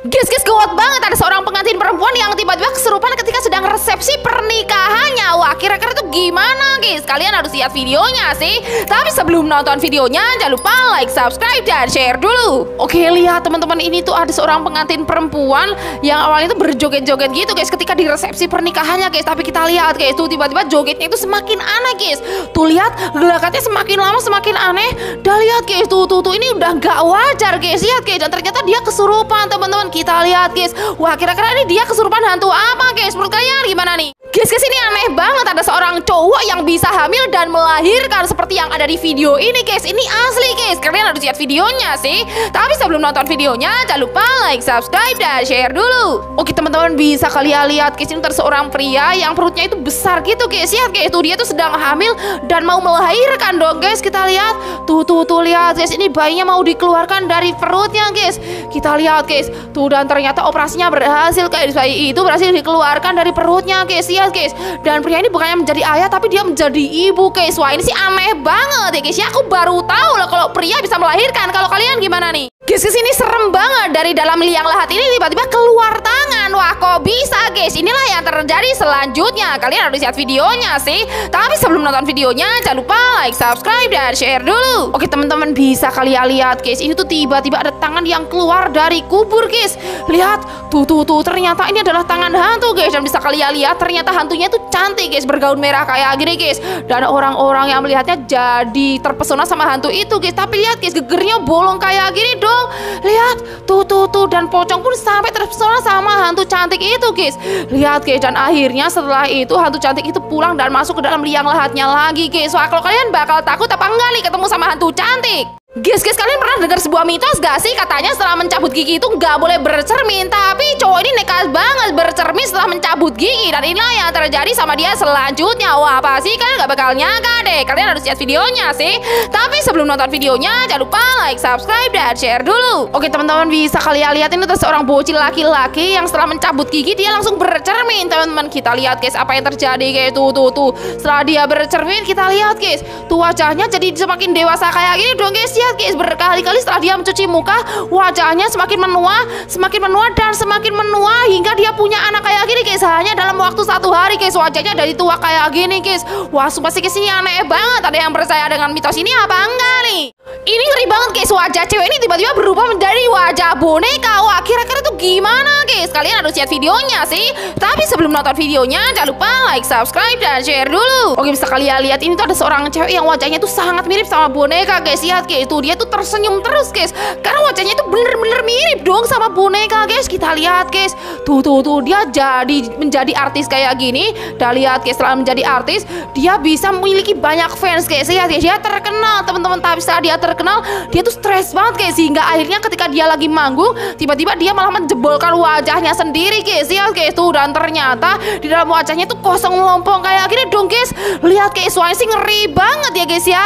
Guys, gawat banget, ada seorang pengantin perempuan yang tiba-tiba kesurupan ketika sedang resepsi pernikahannya. Wah, kira-kira tuh gimana guys? Kalian harus lihat videonya sih. Tapi sebelum nonton videonya, jangan lupa like, subscribe, dan share dulu. Oke, lihat teman-teman, ini tuh ada seorang pengantin perempuan yang awalnya tuh berjoget-joget gitu guys ketika di resepsi pernikahannya guys. Tapi kita lihat guys, tuh tiba-tiba jogetnya itu semakin aneh guys. Tuh lihat, gerakannya semakin lama semakin aneh. Dan lihat guys, tuh ini udah gak wajar guys. Lihat guys, dan ternyata dia kesurupan teman-teman. Kita lihat guys. Wah, kira-kira ini dia kesurupan hantu apa guys? Menurut kalian gimana nih? Guys, ini aneh banget, ada seorang cowok yang bisa hamil dan melahirkan seperti yang ada di video ini guys. Ini asli guys. Kalian harus lihat videonya sih. Tapi sebelum nonton videonya, jangan lupa like, subscribe, dan share dulu. Oke teman-teman, bisa kalian lihat guys, ini ada seorang pria yang perutnya itu besar gitu guys. Lihat guys, tuh dia tuh sedang hamil dan mau melahirkan dong guys. Kita lihat. Tuh lihat guys, ini bayinya mau dikeluarkan dari perutnya guys. Kita lihat guys. Tuh, dan ternyata operasinya berhasil guys. Bayi itu berhasil dikeluarkan dari perutnya guys. Lihat guys. Dan pria ini bukannya menjadi ayah, tapi dia menjadi ibu guys. Wah, ini sih aneh banget ya guys. Ya, aku baru tahu lah kalau pria bisa melahirkan. Kalau kalian gimana nih? Guys, ini serem banget. Dari dalam liang lahat ini tiba-tiba keluar tangan. Wah, kok bisa guys? Inilah yang terjadi selanjutnya. Kalian harus lihat videonya sih. Tapi sebelum nonton videonya, jangan lupa like, subscribe, dan share dulu. Oke teman-teman, bisa kalian lihat guys, ini tuh tiba-tiba ada tangan yang keluar dari kubur guys. Lihat, tuh ternyata ini adalah tangan hantu guys. Dan bisa kalian lihat, ternyata hantunya tuh cantik guys, bergaun merah kayak gini guys. Dan orang-orang yang melihatnya jadi terpesona sama hantu itu guys. Tapi lihat guys, gegernya bolong kayak gini dong. Lihat, tuh, dan pocong pun sampai terpesona sama hantu cantik itu guys. Lihat guys, dan akhirnya setelah itu hantu cantik itu pulang dan masuk ke dalam liang lahatnya lagi guys. Wah, kalau kalian bakal takut apa enggak nih ketemu sama hantu cantik? Guys, kalian pernah dengar sebuah mitos gak sih? Katanya setelah mencabut gigi itu nggak boleh bercermin. Tapi cowok ini nekat banget bercermin setelah mencabut gigi. Dan inilah yang terjadi sama dia selanjutnya. Wah, pasti kalian gak bakal nyangka deh. Kalian harus lihat videonya sih. Tapi sebelum nonton videonya, jangan lupa like, subscribe, dan share dulu. Oke teman-teman, bisa kalian lihat ini tuh seorang bocil laki-laki yang setelah mencabut gigi dia langsung bercermin teman-teman. Kita lihat guys apa yang terjadi guys. Tuh. Setelah dia bercermin, kita lihat guys, tuh wajahnya jadi semakin dewasa kayak gini dong guys. Lihat guys, berkali-kali setelah dia mencuci muka, wajahnya semakin menua dan semakin menua hingga dia punya anak kayak gini guys. Hanya dalam waktu 1 hari guys, wajahnya dari tua kayak gini guys. Wah, sumpah sih guys, ini aneh banget. Ada yang percaya dengan mitos ini apa enggak nih? Ini ngeri banget guys, wajah cewek ini tiba-tiba berubah menjadi wajah boneka. Wah, kira-kira tuh gimana guys? Kalian harus lihat videonya sih. Tapi sebelum nonton videonya, jangan lupa like, subscribe, dan share dulu. Oke, bisa kalian lihat ini tuh ada seorang cewek yang wajahnya tuh sangat mirip sama boneka guys. Lihat guys, tuh dia tuh tersenyum terus guys, karena wajahnya itu bener-bener mirip dong sama boneka guys. Kita lihat guys, tuh dia menjadi artis kayak gini. Dan lihat guys, setelah menjadi artis dia bisa memiliki banyak fans guys. Lihat guys, dia terkenal teman-teman. Tapi setelah dia terkenal, dia tuh stres banget guys, sehingga akhirnya ketika dia lagi manggung, tiba-tiba dia malah menjebolkan wajahnya sendiri guys. Lihat guys, tuh, dan ternyata di dalam wajahnya tuh kosong melompong kayak gini dong guys. Lihat guys, suaranya sih ngeri banget ya guys ya.